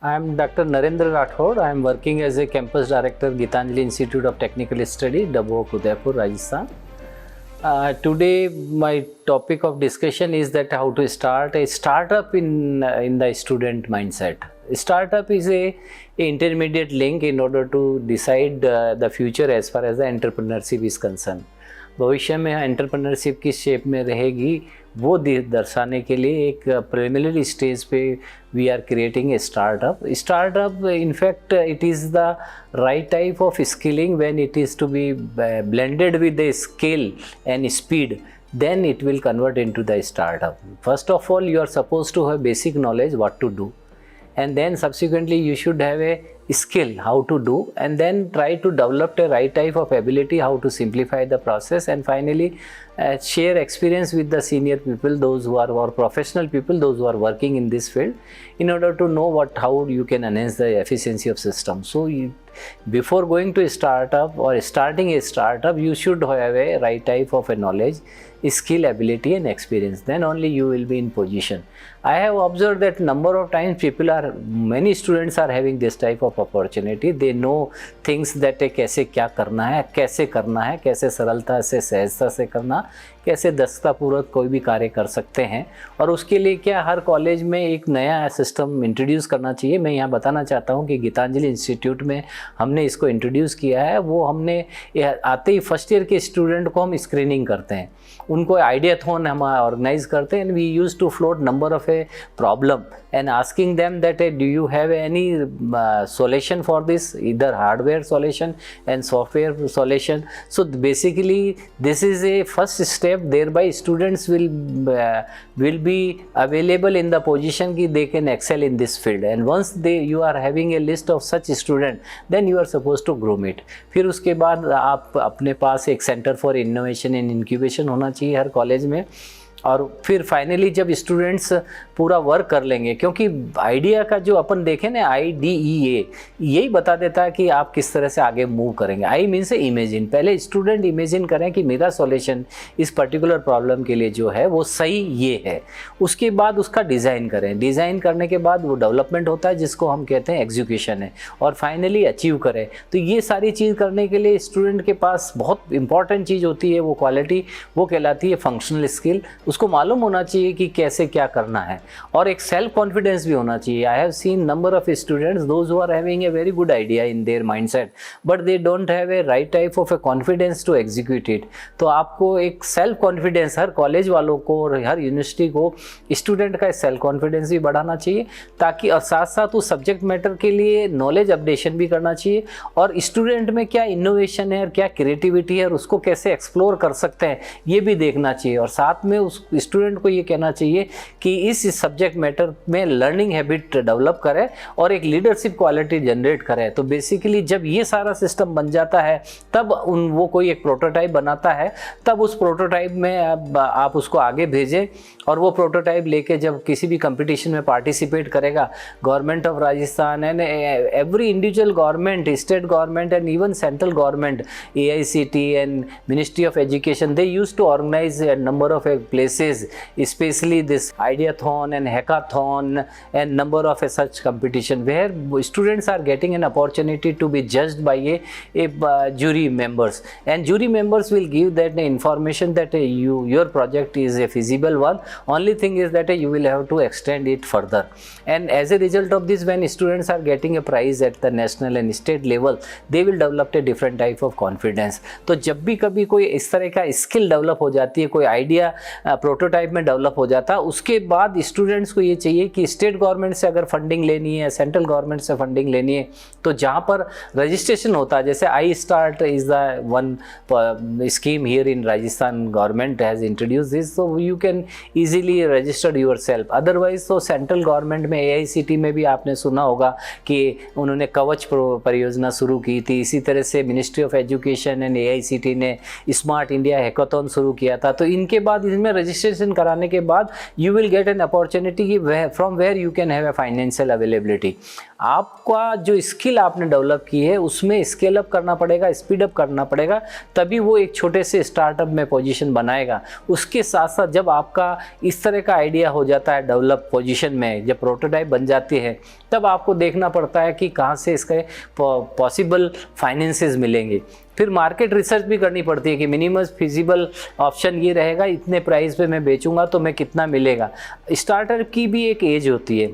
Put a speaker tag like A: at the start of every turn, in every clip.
A: I am Dr. Narendra Rathod. I am working as a campus director, Gitanjali Institute of Technical Study, Dabok, Udaipur, Rajasthan. Today, my topic of discussion is that how to start a startup in the student mindset. Startup is a intermediate link in order to decide the future as far as the entrepreneurship is concerned. भविष्य में entrepreneurship किस shape में रहेगी वो दर्शाने के लिए एक प्रिलिमिनरी स्टेज पे we are creating a startup in fact it is the right type of skilling when it is to be blended with the skill and speed, then it will convert into the startup. First of all, you are supposed to have basic knowledge what to do, and then subsequently you should have a skill how to do, and then try to develop a right type of ability how to simplify the process, and finally share experience with the senior people, those who are or professional people, those who are working in this field, in order to know how you can enhance the efficiency of system. So before going to a startup or starting a startup, you should have a right type of a knowledge, skill, ability and experience. Then only you will be in position. I have observed that number of times many students are having this type of opportunity. They know things that कैसे क्या करना है, कैसे सरलता से सहजता से करना, कैसे दक्षतापूर्वक कोई भी कार्य कर सकते हैं, और उसके लिए क्या हर कॉलेज में एक नया सिस्टम इंट्रोड्यूस करना चाहिए. मैं यहाँ बताना चाहता हूँ कि गीतांजलि इंस्टीट्यूट में हमने इसको इंट्रोड्यूस किया है. वो हमने आते ही फर्स्ट ईयर के स्टूडेंट को हम स्क्रीनिंग करते हैं, उनको आइडियाथॉन हम ऑर्गेनाइज करते हैं, and we use to float number of a problem and asking them that do you have any solution for this, either hardware solution and software solution. So basically this is a first step, thereby students will be available in the position कि they can excel in this field, and once you are having a list of such student, then you are supposed to groom it. फिर उसके बाद आप अपने पास एक centre for innovation and incubation होना चाहिए हर college में, और फिर फाइनली जब स्टूडेंट्स पूरा वर्क कर लेंगे, क्योंकि आइडिया का जो अपन देखें ना IDEA यही बता देता है कि आप किस तरह से आगे मूव करेंगे. आई मीन से इमेजिन, पहले स्टूडेंट इमेजिन करें कि मेरा सॉल्यूशन इस पर्टिकुलर प्रॉब्लम के लिए जो है वो सही ये है, उसके बाद उसका डिज़ाइन करें. डिज़ाइन करने के बाद वो डेवलपमेंट होता है जिसको हम कहते हैं एग्जीक्यूशन है, और फाइनली अचीव करें. तो ये सारी चीज़ करने के लिए स्टूडेंट के पास बहुत इंपॉर्टेंट चीज़ होती है, वो क्वालिटी, वो कहलाती है फंक्शनल स्किल. उसको मालूम होना चाहिए कि कैसे क्या करना है, और एक सेल्फ कॉन्फिडेंस भी होना चाहिए. I have seen number of students those who are having a very good idea in their mindset, but they don't have a right type of a confidence to execute it. तो आपको एक self confidence, हर college वालों को और हर university को student का self confidence भी बढ़ाना चाहिए, ताकि और साथ साथ उस सब्जेक्ट मैटर के लिए नॉलेज अपडेशन भी करना चाहिए, और स्टूडेंट में क्या इनोवेशन है और क्या क्रिएटिविटी है और उसको कैसे एक्सप्लोर कर सकते हैं ये भी देखना चाहिए. और साथ में उस स्टूडेंट को ये कहना चाहिए कि इस सब्जेक्ट मैटर में लर्निंग हैबिट डेवलप करें और एक लीडरशिप क्वालिटी जनरेट करें. तो बेसिकली जब ये सारा सिस्टम बन जाता है तब वो कोई एक प्रोटोटाइप बनाता है, तब उस प्रोटोटाइप में आप उसको आगे भेजें, और वो प्रोटोटाइप लेके जब किसी भी कंपटीशन में पार्टिसिपेट करेगा, government of Rajasthan and every individual government, state government and even central government, AICT and ministry of education, they use to organize a number of places, especially this ideathon and hackathon and number of such competition where students are getting an opportunity to be judged by a jury members, and jury members will give that information that your project is a feasible one. Only thing is that you will have to extend it further, and as a result of this, when students are getting a prize at the national and state level, they will develop a different type of confidence. तो जब भी कभी कोई इस तरह का skill develop हो जाती है, कोई आइडिया प्रोटोटाइप में डेवलप हो जाता है, उसके बाद स्टूडेंट्स को ये चाहिए कि स्टेट गवर्नमेंट से अगर फंडिंग लेनी है, सेंट्रल गवर्नमेंट से फंडिंग लेनी है, तो जहाँ पर रजिस्ट्रेशन होता है, जैसे I start is the one scheme here in Rajasthan, government has introduce this, so you can easily registered your self. Otherwise तो सेंट्रल गवर्नमेंट में AICT में भी आपने सुना होगा कि उन्होंने कवच परियोजना शुरू की थी. इसी तरह से ministry of education and AICT ने स्मार्ट इंडिया हैकाथॉन शुरू किया था. तो इनके बाद इसमें रजिस्ट्रेशन कराने के बाद you will get an opportunity कि from where you can have a financial availability. आपका जो स्किल आपने डेवलप की है उसमें स्केल अप करना पड़ेगा, स्पीड अप करना पड़ेगा, तभी वो एक छोटे से स्टार्टअप में पोजीशन बनाएगा। उसके साथ साथ जब आपका इस तरह का आइडिया हो जाता है डेवलप पोजीशन में, जब प्रोटोटाइप बन जाती है, तब आपको देखना पड़ता है कि कहाँ से इसके पॉसिबल फाइनेंसेस मिलेंगे। फिर मार्केट रिसर्च भी करनी पड़ती है कि मिनिमम फिजिबल ऑप्शन ये रहेगा, इतने प्राइस पे मैं बेचूंगा तो मैं कितना मिलेगा। स्टार्टअप की भी एक एज होती है।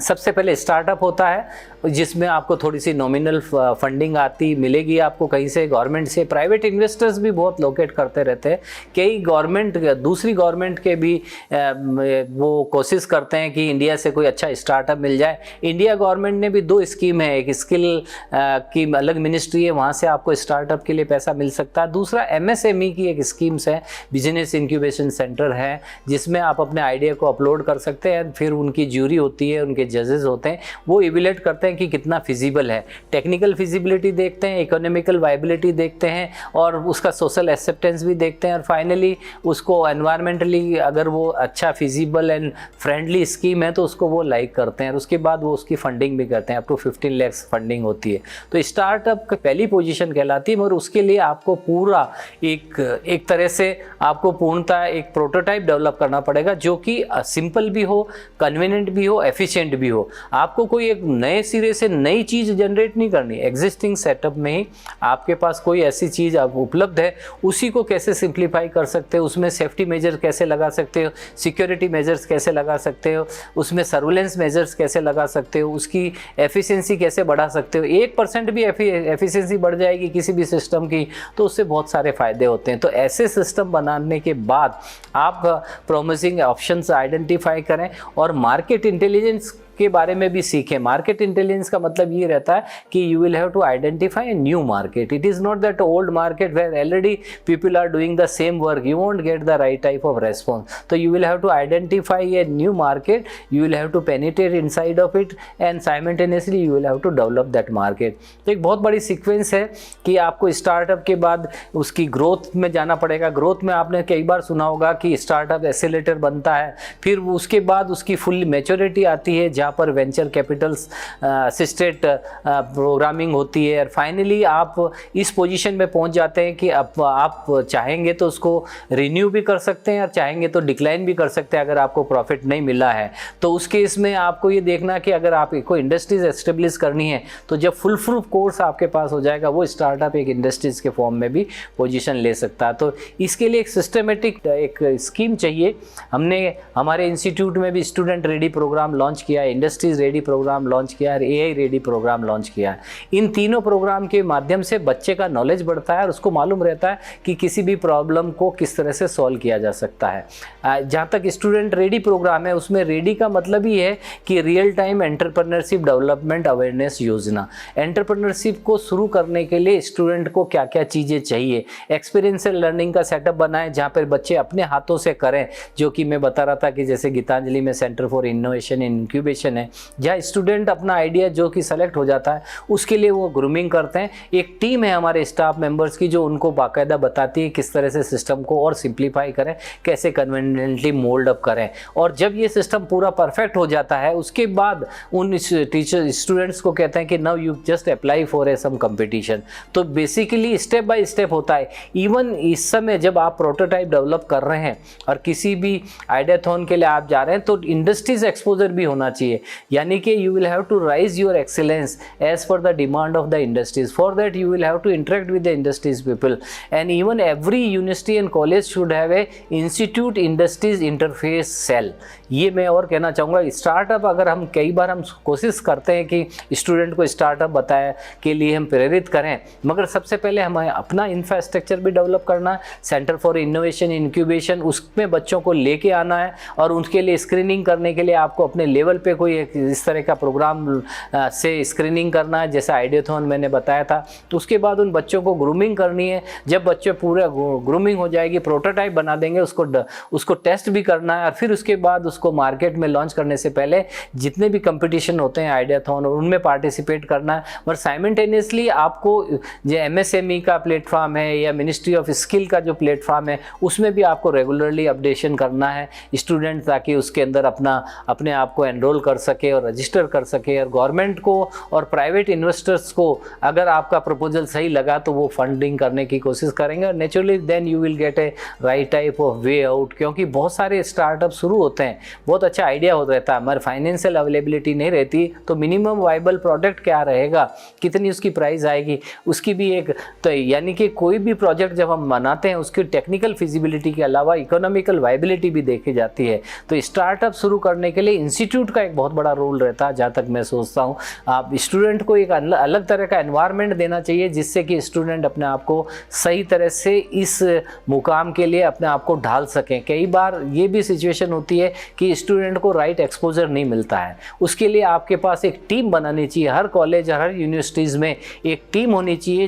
A: सबसे पहले स्टार्टअप होता है जिसमें आपको थोड़ी सी नॉमिनल फंडिंग आती मिलेगी आपको कहीं से, गवर्नमेंट से। प्राइवेट इन्वेस्टर्स भी बहुत लोकेट करते रहते हैं। कई गवर्नमेंट, दूसरी गवर्नमेंट के भी वो कोशिश करते हैं कि इंडिया से कोई अच्छा स्टार्टअप मिल जाए। इंडिया गवर्नमेंट ने भी 2 स्कीम है, एक स्किल की अलग मिनिस्ट्री है, वहाँ से आपको स्टार्टअप के लिए पैसा मिल सकता है। दूसरा MSME की एक स्कीम्स है, बिजनेस इंक्यूबेशन सेंटर है, जिसमें आप अपने आइडिया को अपलोड कर सकते हैं। फिर उनकी ज्यूरी होती है, उनके जजेस होते हैं, वो इवेल्युएट करते हैं कि कितना फिजिबल है। टेक्निकल फिजिबिलिटी देखते हैं, इकोनॉमिकल वायबिलिटी देखते हैं, और उसका सोशल एक्सेप्टेंस भी देखते हैं, और फाइनली उसको एनवायरमेंटली अगर वो अच्छा फिजिबल एंड फ्रेंडली स्कीम है तो उसको वो लाइक करते हैं, और उसके बाद वो उसकी फंडिंग भी करते हैं। अप टू 15 लाख फंडिंग होती है। तो स्टार्टअप की पहली पोजीशन कहलाती है, मगर उसके लिए आपको पूरा एक तरह से आपको पूर्णतः एक प्रोटोटाइप डेवलप करना पड़ेगा, जो कि सिंपल भी हो, कन्वीनियंट भी हो, एफिशिएंट भी हो। आपको कोई एक नए सिरे से नई चीज़ जनरेट नहीं करनी। एग्जिस्टिंग सेटअप में ही आपके पास कोई ऐसी चीज़ आप उपलब्ध है, उसी को कैसे सिंप्लीफाई कर सकते हो, उसमें सेफ्टी मेजर कैसे लगा सकते हो, सिक्योरिटी मेजर्स कैसे लगा सकते हो, उसमें सर्विलेंस मेजर्स कैसे लगा सकते हो, उसकी एफिशिएंसी कैसे बढ़ा सकते हो। 1% भी एफिशिएंसी बढ़ जाएगी किसी भी सिस्टम की तो उससे बहुत सारे फ़ायदे होते हैं। तो ऐसे सिस्टम बनाने के बाद आप प्रॉमिसिंग ऑप्शंस आइडेंटिफाई करें और मार्केट इंटेलिजेंस के बारे में भी सीखें। मार्केट इंटेलिजेंस का मतलब ये रहता है कि you will have to identify a new market. It is not that old market where already people are doing the same work, you won't get the right type of response. तो you will have to identify a new market, you will have to penetrate inside of it and simultaneously you will have to develop that market. तो एक बहुत बड़ी sequence है कि आपको startup के बाद उसकी ग्रोथ में जाना पड़ेगा। ग्रोथ में आपने कई बार सुना होगा कि स्टार्टअप एक्सेलेरेटर बनता है, फिर उसके बाद उसकी फुल मैच्योरिटी आती है जहाँ पर वेंचर कैपिटल्स असिस्टेड प्रोग्रामिंग होती है, और फाइनली आप इस पोजीशन में पहुंच जाते हैं कि अब आप चाहेंगे तो उसको रिन्यू भी कर सकते हैं और चाहेंगे तो डिक्लाइन भी कर सकते हैं अगर आपको प्रॉफिट नहीं मिला है। तो उस केस में आपको ये देखना कि अगर आप कोई इंडस्ट्रीज एस्टेब्लिश करनी है तो जब फुल प्रूफ कोर्स आपके पास हो जाएगा वो स्टार्टअप एक इंडस्ट्रीज के फॉर्म में भी पोजीशन ले सकता है। तो इसके लिए एक सिस्टमेटिक एक स्कीम चाहिए। हमने हमारे इंस्टीट्यूट में भी स्टूडेंट रेडी प्रोग्राम लॉन्च किया है, इंडस्ट्रीज रेडी प्रोग्राम लॉन्च किया है, AI रेडी प्रोग्राम लॉन्च किया है। इन तीनों प्रोग्राम के माध्यम से बच्चे का नॉलेज बढ़ता है और उसको मालूम रहता है कि किसी भी प्रॉब्लम को किस तरह से सॉल्व किया जा सकता है। जहाँ तक स्टूडेंट रेडी प्रोग्राम है उसमें रेडी का मतलब ही है कि real time entrepreneurship development awareness योजना। एंटरप्रेन्योरशिप को शुरू करने के लिए स्टूडेंट को क्या क्या चीज़ें चाहिए, एक्सपीरियंशियल लर्निंग का सेटअप बनाएं जहाँ पर बच्चे अपने हाथों से करें, जो कि मैं बता रहा था कि जैसे गीतांजलि में centre for innovation in incubation है, जहाँ स्टूडेंट अपना आइडिया जो कि सेलेक्ट हो जाता है उसके लिए वो ग्रूमिंग करते हैं। एक टीम है हमारे स्टाफ मेंबर्स की जो उनको बाकायदा बताती है किस तरह से सिस्टम को और सिंप्लीफाई करें, कैसे कन्वीनियंटली मोल्ड अप करें। और जब ये सिस्टम पूरा परफेक्ट हो जाता है उसके बाद उन टीचर स्टूडेंट्स को कहते हैं कि now you just apply for a some competition. तो बेसिकली स्टेप बाय स्टेप होता है। इवन इस समय जब आप प्रोटोटाइप डेवलप कर रहे हैं और किसी भी आइडियाथॉन के लिए आप जा रहे हैं तो इंडस्ट्रीज एक्सपोजर भी होना चाहिए, यानी कि you will have to rise your excellence as per the demand of the industries. For that you will have to interact with the industries people, and even every university and college should have a institute industries interface cell. ये मैं और कहना चाहूँगा। Startup अगर हम कई बार हम कोशिश करते हैं कि स्टूडेंट को स्टार्टअप बताए के लिए हम प्रेरित करें, मगर सबसे पहले हमें अपना इंफ्रास्ट्रक्चर भी डेवलप करना है। सेंटर फॉर इनोवेशन इंक्यूबेशन उसमें बच्चों को लेके आना है और उनके लिए स्क्रीनिंग करने के लिए आपको अपने लेवल पे कोई कोई एक इस तरह का प्रोग्राम से स्क्रीनिंग करना है, जैसा आइडियाथॉन मैंने बताया था। तो उसके बाद उन बच्चों को ग्रूमिंग करनी है। जब बच्चे पूरा ग्रूमिंग हो जाएगी, प्रोटोटाइप बना देंगे, उसको टेस्ट भी करना है, और फिर उसके बाद उसको मार्केट में लॉन्च करने से पहले जितने भी कंपटीशन होते हैं आइडियाथॉन, उनमें पार्टिसिपेट करना है। और साइमल्टेनियसली आपको जो MSME का प्लेटफॉर्म है या मिनिस्ट्री ऑफ स्किल का जो प्लेटफॉर्म है, उसमें भी आपको रेगुलरली अपडेशन करना है स्टूडेंट, ताकि उसके अंदर अपने आप को एनरोल कर सके और रजिस्टर कर सके। और गवर्नमेंट को और प्राइवेट इन्वेस्टर्स को अगर आपका प्रपोजल सही लगा तो वो फंडिंग करने की कोशिश करेंगे, और naturally then you will get a right type of way out. क्योंकि बहुत सारे स्टार्टअप शुरू होते हैं, बहुत अच्छा आइडिया होता रहता है, हमारे फाइनेंशियल अवेलेबिलिटी नहीं रहती, तो मिनिमम वाइबल प्रोडक्ट क्या रहेगा, कितनी उसकी प्राइस आएगी, उसकी भी एक तो यानी कि कोई भी प्रोजेक्ट जब हम बनाते हैं उसकी टेक्निकल फिजिबिलिटी के अलावा इकोनॉमिकल वाइबिलिटी भी देखी जाती है। तो स्टार्टअप शुरू करने के लिए इंस्टीट्यूट का एक बहुत बड़ा रोल रहता है, जहाँ तक मैं सोचता हूँ। आप स्टूडेंट को एक अलग तरह का एनवायरनमेंट देना चाहिए, जिससे कि स्टूडेंट अपने आप को सही तरह से इस मुकाम के लिए अपने आप को ढाल सकें। कई बार ये भी सिचुएशन होती है कि स्टूडेंट को राइट एक्सपोजर नहीं मिलता है, उसके लिए आपके पास एक टीम बनानी चाहिए। हर कॉलेज हर यूनिवर्सिटीज़ में एक टीम होनी चाहिए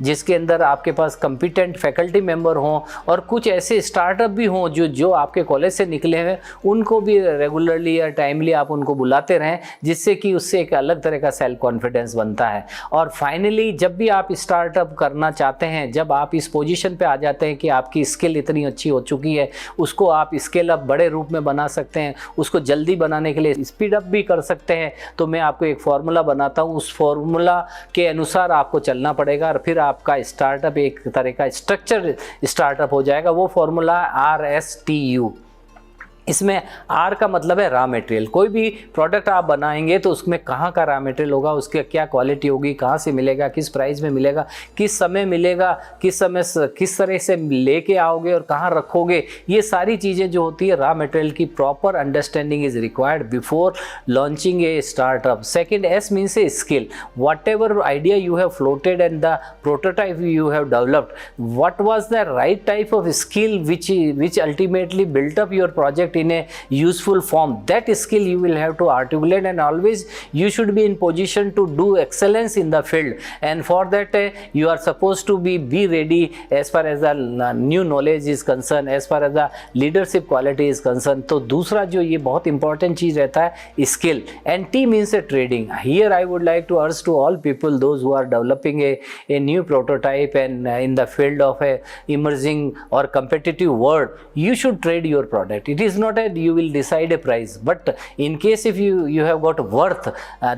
A: जिसके अंदर आपके पास कंपिटेंट फैकल्टी मेंबर हों, और कुछ ऐसे स्टार्टअप भी हों जो आपके कॉलेज से निकले हैं, उनको भी रेगुलरली या टाइमली आप उनको बुलाते रहें, जिससे कि उससे एक अलग तरह का सेल्फ कॉन्फिडेंस बनता है। और फाइनली जब भी आप स्टार्टअप करना चाहते हैं, जब आप इस पोजीशन पे आ जाते हैं कि आपकी स्किल इतनी अच्छी हो चुकी है, उसको आप स्केल अप बड़े रूप में बना सकते हैं, उसको जल्दी बनाने के लिए स्पीड अप भी कर सकते हैं, तो मैं आपको एक फार्मूला बनाता हूँ। उस फार्मूला के अनुसार आपको चलना पड़ेगा, और फिर आपका स्टार्टअप एक तरह का स्ट्रक्चर स्टार्टअप हो जाएगा। वो फार्मूला RSTU। इसमें R का मतलब है रॉ मटेरियल। कोई भी प्रोडक्ट आप बनाएंगे तो उसमें कहाँ का रॉ मटेरियल होगा, उसकी क्या क्वालिटी होगी, कहाँ से मिलेगा, किस प्राइस में मिलेगा, किस समय मिलेगा, किस तरह से लेके आओगे और कहाँ रखोगे, ये सारी चीज़ें जो होती है रॉ मटेरियल की proper understanding is required before launching a startup. Second S means a skill. What ever idea you have floated and the prototype you have developed, what was the right type of skill which ultimately built up your project in a useful form. That skill you will have to articulate, and always you should be in position to do excellence in the field, and for that you are supposed to be ready as far as the new knowledge is concerned, as far as the leadership quality is concerned. तो दूसरा जो ये बहुत important चीज़ रहता है skill, and T means a trading. Here I would like to urge to all people, those who are developing a new prototype and in the field of a emerging or competitive world, you should trade your product. It is not that you will decide a price, but in case if you have got worth,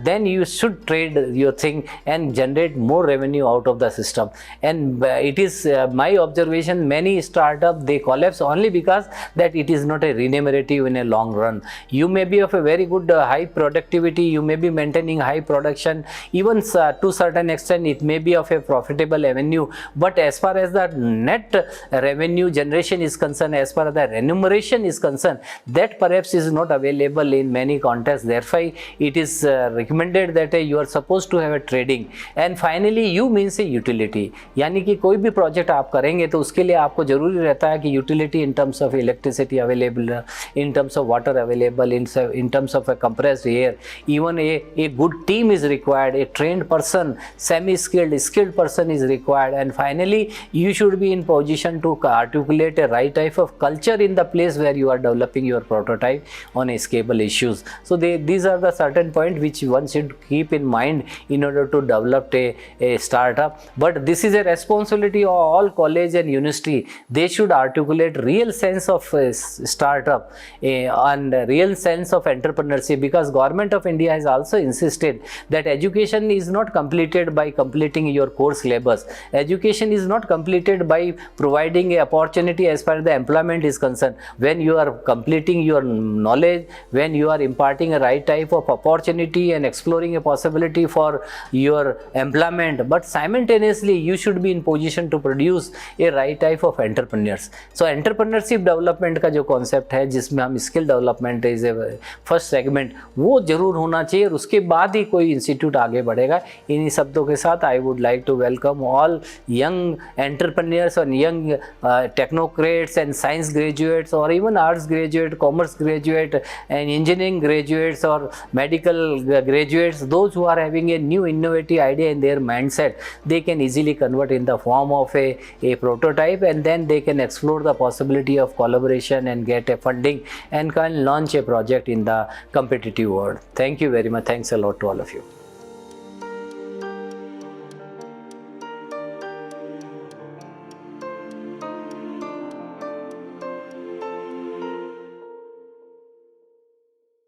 A: then you should trade your thing and generate more revenue out of the system. And it is my observation, many startup they collapse only because that it is not a remunerative in a long run. You may be of a very good high productivity, you may be maintaining high production, even to certain extent it may be of a profitable avenue, but as far as the net revenue generation is concerned, as far as the remuneration is concerned, that perhaps is not available in many contexts. Therefore it is recommended that you are supposed to have a trading. And finally U means a utility, यानी कि कोई भी project आप करेंगे तो उसके लिए आपको जरूरी रहता है कि utility in terms of electricity available, in terms of water available, in terms of a compressed air, even a good team is required, a trained person, semi skilled person is required, and finally you should be in position to articulate a right type of culture in the place where you are developing your prototype on a scalable issues. So these are the certain points which one should keep in mind in order to develop a startup. But this is a responsibility of all college and university. They should articulate real sense of startup and real sense of entrepreneurship, because government of India has also insisted that education is not completed by completing your course syllabus. Education is not completed by providing a opportunity as far as the employment is concerned. When you are completing your knowledge, when you are imparting a right type of opportunity and exploring a possibility for your employment, but simultaneously you should be in position to produce a right type of entrepreneurs. So entrepreneurship development का जो concept है जिसमें हम skill development is a first segment, वो जरूर होना चाहिए और उसके बाद ही कोई इंस्टीट्यूट आगे बढ़ेगा। इन्हीं शब्दों के साथ I would like to welcome all young entrepreneurs and young technocrats and science graduates or even arts graduates graduate, commerce graduate, and engineering graduates or medical graduates, those who are having a new innovative idea in their mindset, they can easily convert in the form of a prototype, and then they can explore the possibility of collaboration and get a funding and can launch a project in the competitive world. Thank you very much. Thanks a lot to all of you.